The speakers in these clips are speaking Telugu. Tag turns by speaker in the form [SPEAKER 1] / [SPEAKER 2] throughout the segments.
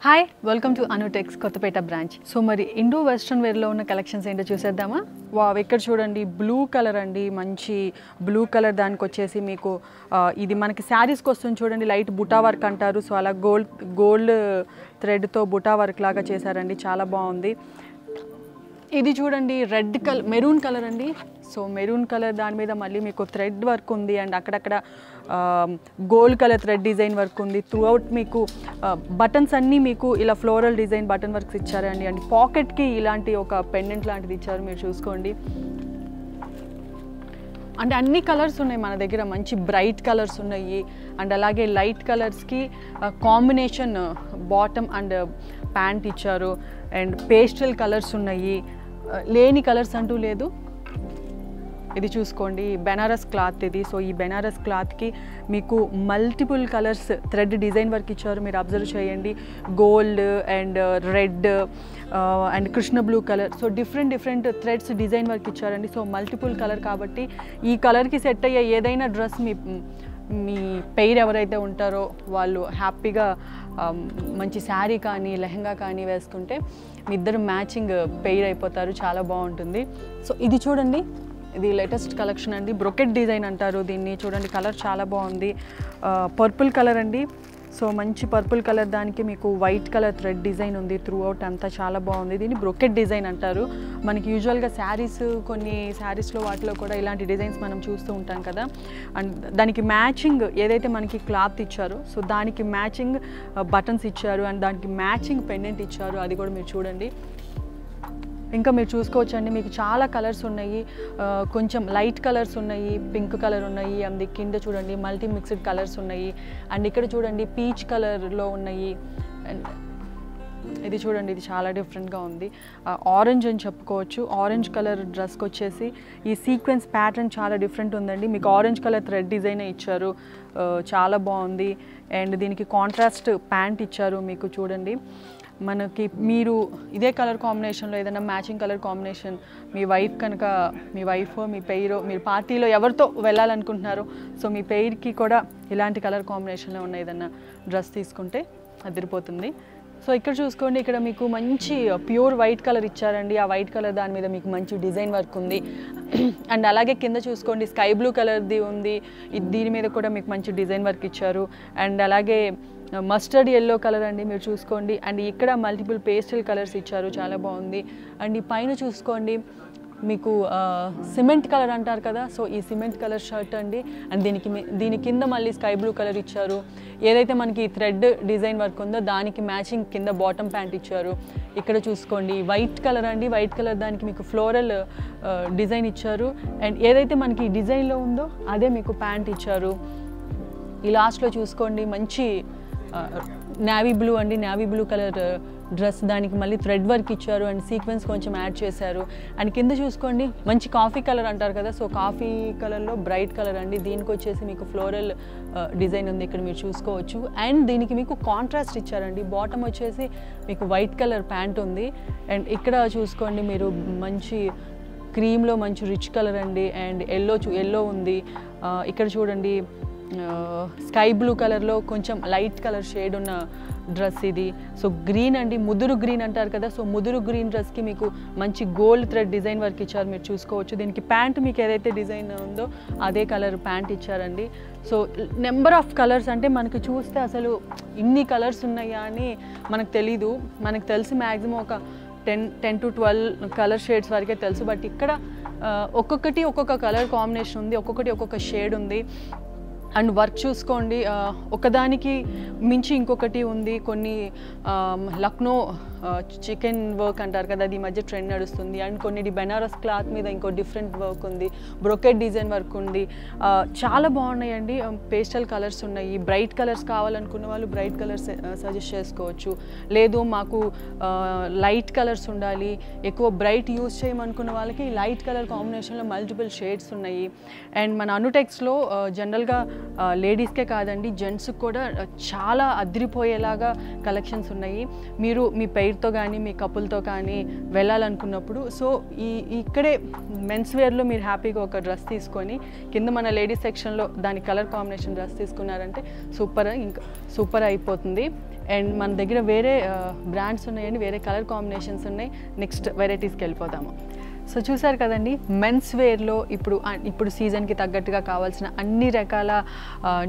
[SPEAKER 1] Hi welcome to Anutex Kothapet branch. So మరి ఇండో వెస్ట్రన్ వేర్లో ఉన్న కలెక్షన్స్ ఏంటో చూసేద్దామా. ఇక్కడ చూడండి బ్లూ కలర్ అండి, మంచి బ్లూ కలర్. దానికి వచ్చేసి మీకు ఇది మనకి శారీస్కి వస్తుంది చూడండి, లైట్ బుటా వర్క్ అంటారు. సో అలా గోల్డ్ థ్రెడ్తో బుటా వర్క్ లాగా చేశారండి, చాలా బాగుంది. ఇది చూడండి రెడ్ కలర్, మెరూన్ కలర్ అండి. సో మెరూన్ కలర్ దాని మీద మళ్ళీ మీకు థ్రెడ్ వర్క్ ఉంది అండ్ అక్కడక్కడ gold colour thread design work ఉంది. త్రూ అవుట్ మీకు బటన్స్ అన్నీ మీకు ఇలా ఫ్లోరల్ డిజైన్ బటన్ వర్క్స్ ఇచ్చారండి. అండ్ పాకెట్కి ఇలాంటి ఒక పెండెంట్ లాంటిది ఇచ్చారు, మీరు చూసుకోండి. అంటే అన్ని కలర్స్ ఉన్నాయి మన దగ్గర, మంచి బ్రైట్ కలర్స్ ఉన్నాయి. అండ్ అలాగే లైట్ కలర్స్కి కాంబినేషన్ బాటమ్ అండ్ ప్యాంట్ ఇచ్చారు. అండ్ పేస్టల్ కలర్స్ ఉన్నాయి, లేని కలర్స్ అంటూ లేదు. ఇది చూసుకోండి బెనారస్ క్లాత్ ఇది. సో ఈ బెనారస్ క్లాత్కి మీకు multiple colours thread design work ఇచ్చారు, మీరు అబ్జర్వ్ చేయండి. Gold and red and Krishna blue colour. So different threads design work ఇచ్చారండి. సో మల్టిపుల్ కలర్ కాబట్టి ఈ కలర్కి సెట్ అయ్యే ఏదైనా డ్రెస్ మీ పెయిర్ ఎవరైతే ఉంటారో వాళ్ళు హ్యాపీగా మంచి శారీ కానీ లెహంగా కానీ వేసుకుంటే మీ ఇద్దరు మ్యాచింగ్ పెయిర్ అయిపోతారు, చాలా బాగుంటుంది. సో ఇది చూడండి, ఇది లేటెస్ట్ కలెక్షన్ అండి, బ్రొకెట్ డిజైన్ అంటారు దీన్ని. చూడండి కలర్ చాలా బాగుంది, పర్పుల్ కలర్ అండి. సో మంచి పర్పుల్ కలర్, దానికి మీకు వైట్ కలర్ థ్రెడ్ డిజైన్ ఉంది త్రూ అవుట్ అంతా, చాలా బాగుంది. దీన్ని బ్రొకెట్ డిజైన్ అంటారు. మనకి యూజువల్గా శారీస్, కొన్ని శారీస్లో వాటిలో కూడా ఇలాంటి డిజైన్స్ మనం చూస్తూ ఉంటాం కదా. అండ్ దానికి మ్యాచింగ్ ఏదైతే మనకి క్లాత్ ఇచ్చారో సో దానికి మ్యాచింగ్ బటన్స్ ఇచ్చారు అండ్ దానికి మ్యాచింగ్ పెండెంట్ ఇచ్చారు, అది కూడా మీరు చూడండి. ఇంకా మీరు చూసుకోవచ్చండి, మీకు చాలా కలర్స్ ఉన్నాయి. కొంచెం లైట్ కలర్స్ ఉన్నాయి, పింక్ కలర్ ఉన్నాయి, అండ్ కింద చూడండి మల్టీ మిక్స్డ్ కలర్స్ ఉన్నాయి. అండ్ ఇక్కడ చూడండి పీచ్ కలర్లో ఉన్నాయి. అండ్ ఇది చూడండి, ఇది చాలా డిఫరెంట్గా ఉంది, ఆరెంజ్ అని చెప్పుకోవచ్చు. ఆరెంజ్ కలర్ డ్రెస్కి వచ్చేసి ఈ సీక్వెన్స్ ప్యాటర్న్ చాలా డిఫరెంట్ ఉందండి. మీకు ఆరెంజ్ కలర్ థ్రెడ్ డిజైన్ ఇచ్చారు, చాలా బాగుంది. అండ్ దీనికి కాంట్రాస్ట్ ప్యాంట్ ఇచ్చారు మీకు చూడండి. మనకి మీరు ఇదే కలర్ కాంబినేషన్లో ఏదైనా మ్యాచింగ్ కలర్ కాంబినేషన్ మీ వైఫ్ కనుక, మీ వైఫ్ మీ పెయిర్, మీరు పార్టీలో ఎవరితో వెళ్ళాలనుకుంటున్నారో సో మీ పెయిర్కి కూడా ఇలాంటి కలర్ కాంబినేషన్లో ఉన్న ఏదైనా డ్రెస్ తీసుకుంటే అదిరిపోతుంది. సో ఇక్కడ చూసుకోండి, ఇక్కడ మీకు మంచి ప్యూర్ వైట్ కలర్ ఇచ్చారండి. ఆ వైట్ కలర్ దాని మీద మీకు మంచి డిజైన్ వర్క్ ఉంది. అండ్ అలాగే కింద చూసుకోండి స్కై బ్లూ కలర్ది ఉంది, దీని మీద కూడా మీకు మంచి డిజైన్ వర్క్ ఇచ్చారు. అండ్ అలాగే మస్టర్డ్ ఎల్లో కలర్ అండి, మీరు చూసుకోండి. అండ్ ఇక్కడ మల్టిపుల్ పేస్టల్ కలర్స్ ఇచ్చారు, చాలా బాగుంది. అండ్ ఈ పైన చూసుకోండి మీకు సిమెంట్ కలర్ అంటారు కదా, సో ఈ సిమెంట్ కలర్ షర్ట్ అండి. అండ్ దీని కింద మళ్ళీ స్కై బ్లూ కలర్ ఇచ్చారు. ఏదైతే మనకి థ్రెడ్ డిజైన్ వర్క్ ఉందో దానికి మ్యాచింగ్ కింద బాటమ్ ప్యాంట్ ఇచ్చారు. ఇక్కడ చూసుకోండి వైట్ కలర్ అండి, వైట్ కలర్ దానికి మీకు ఫ్లోరల్ డిజైన్ ఇచ్చారు. అండ్ ఏదైతే మనకి డిజైన్లో ఉందో అదే మీకు ప్యాంట్ ఇచ్చారు. ఈ లాస్ట్లో చూసుకోండి మంచి నేవీ బ్లూ అండి, నేవీ బ్లూ కలర్ డ్రెస్, దానికి మళ్ళీ థ్రెడ్ వర్క్ ఇచ్చారు అండ్ సీక్వెన్స్ కొంచెం యాడ్ చేశారు. అండ్ కింద చూసుకోండి మంచి కాఫీ కలర్ అంటారు కదా, సో కాఫీ కలర్లో బ్రైట్ కలర్ అండి. దీనికి వచ్చేసి మీకు ఫ్లోరల్ డిజైన్ ఉంది, ఇక్కడ మీరు చూసుకోవచ్చు. అండ్ దీనికి మీకు కాంట్రాస్ట్ ఇచ్చారండి, బాటమ్ వచ్చేసి మీకు వైట్ కలర్ ప్యాంట్ ఉంది. అండ్ ఇక్కడ చూసుకోండి మీరు మంచి క్రీమ్లో మంచి రిచ్ కలర్ అండి. అండ్ ఎల్లో ఉంది. ఇక్కడ చూడండి స్కై బ్లూ కలర్లో కొంచెం లైట్ కలర్ షేడ్ ఉన్న డ్రెస్ ఇది. సో గ్రీన్ అండి, ముదురు గ్రీన్ అంటారు కదా, సో ముదురు గ్రీన్ డ్రెస్కి మీకు మంచి గోల్డ్ థ్రెడ్ డిజైన్ వర్క్ ఇచ్చారు, మీరు చూసుకోవచ్చు. దీనికి ప్యాంట్ మీకు ఏదైతే డిజైన్ ఉందో అదే కలర్ ప్యాంట్ ఇచ్చారండి. సో నెంబర్ ఆఫ్ కలర్స్, అంటే మనకు చూస్తే అసలు ఇన్ని కలర్స్ ఉన్నాయా అని మనకు తెలీదు. మనకు తెలిసి మ్యాక్సిమం ఒక 10 to 12 కలర్ షేడ్స్ వరకే తెలుసు. బట్ ఇక్కడ ఒక్కొక్కటి ఒక్కొక్క కలర్ కాంబినేషన్ ఉంది, ఒక్కొక్కటి ఒక్కొక్క షేడ్ ఉంది. అండ్ వర్క్ చూసుకోండి, ఒకదానికి మించి ఇంకొకటి ఉంది. కొన్ని లక్నో చికెన్ వర్క్ అంటారు కదా, అది ఈ మధ్య ట్రెండ్ నడుస్తుంది. అండ్ కొన్ని బెనారస్ క్లాత్ మీద ఇంకో డిఫరెంట్ వర్క్ ఉంది, బ్రొకెట్ డిజైన్ వర్క్ ఉంది. చాలా బాగున్నాయండి, పేస్టల్ కలర్స్ ఉన్నాయి. బ్రైట్ కలర్స్ కావాలనుకున్న వాళ్ళు బ్రైట్ కలర్స్ సజెస్ట్ చేసుకోవచ్చు. లేదు మాకు లైట్ కలర్స్ ఉండాలి, ఎక్కువ బ్రైట్ యూస్ చేయమనుకున్న వాళ్ళకి లైట్ కలర్ కాంబినేషన్లో మల్టిపుల్ షేడ్స్ ఉన్నాయి. అండ్ మన అనుటెక్స్లో జనరల్గా లేడీస్కే కాదండి జెంట్స్కి కూడా చాలా అదిరిపోయేలాగా కలెక్షన్స్ ఉన్నాయి. మీరు మీ పెయిర్తో కానీ మీ కపుల్తో కానీ వెళ్ళాలనుకున్నప్పుడు సో ఇక్కడే మెన్స్ వేర్లో మీరు హ్యాపీగా ఒక డ్రెస్ తీసుకొని కింద మన లేడీస్ సెక్షన్లో దాని కలర్ కాంబినేషన్ డ్రెస్ తీసుకున్నారంటే సూపర్, ఇంకా సూపర్ అయిపోతుంది. అండ్ మన దగ్గర వేరే బ్రాండ్స్ ఉన్నాయండి, వేరే కలర్ కాంబినేషన్స్ ఉన్నాయి. నెక్స్ట్ వెరైటీస్కి వెళ్ళిపోతాము. సో చూసారు కదండి, మెన్స్ వేర్లో ఇప్పుడు సీజన్కి తగ్గట్టుగా కావాల్సిన అన్ని రకాల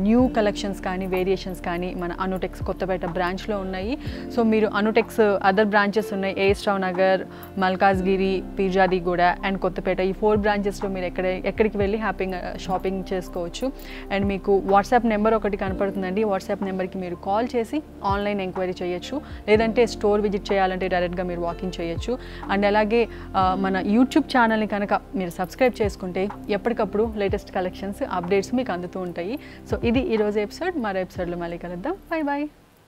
[SPEAKER 1] న్యూ కలెక్షన్స్ కానీ వేరియేషన్స్ కానీ మన అనుటెక్స్ కొత్తపేట బ్రాంచ్లో ఉన్నాయి. సో మీరు అనుటెక్స్ అదర్ బ్రాంచెస్ ఉన్నాయి, ఏఎస్ రావు నగర్, మల్కాజ్గిరి, పీర్జాదిగూడ అండ్ కొత్తపేట. ఈ 4 బ్రాంచెస్లో మీరు ఎక్కడికి వెళ్ళి హ్యాపీగా షాపింగ్ చేసుకోవచ్చు. అండ్ మీకు వాట్సాప్ నెంబర్ ఒకటి కనపడుతుందండి, వాట్సాప్ నెంబర్కి మీరు కాల్ చేసి ఆన్లైన్ ఎంక్వైరీ చేయొచ్చు, లేదంటే స్టోర్ విజిట్ చేయాలంటే డైరెక్ట్గా మీరు వాకింగ్ చేయొచ్చు. అండ్ అలాగే మన యూట్యూబ్ ఛానల్ని కనుక మీరు సబ్స్క్రైబ్ చేసుకుంటే ఎప్పటికప్పుడు లేటెస్ట్ కలెక్షన్స్ అప్డేట్స్ మీకు అందుతూ ఉంటాయి. సో ఇది ఈరోజు ఎపిసోడ్. మరో ఎపిసోడ్లో మళ్ళీ కలుద్దాం. Bye bye.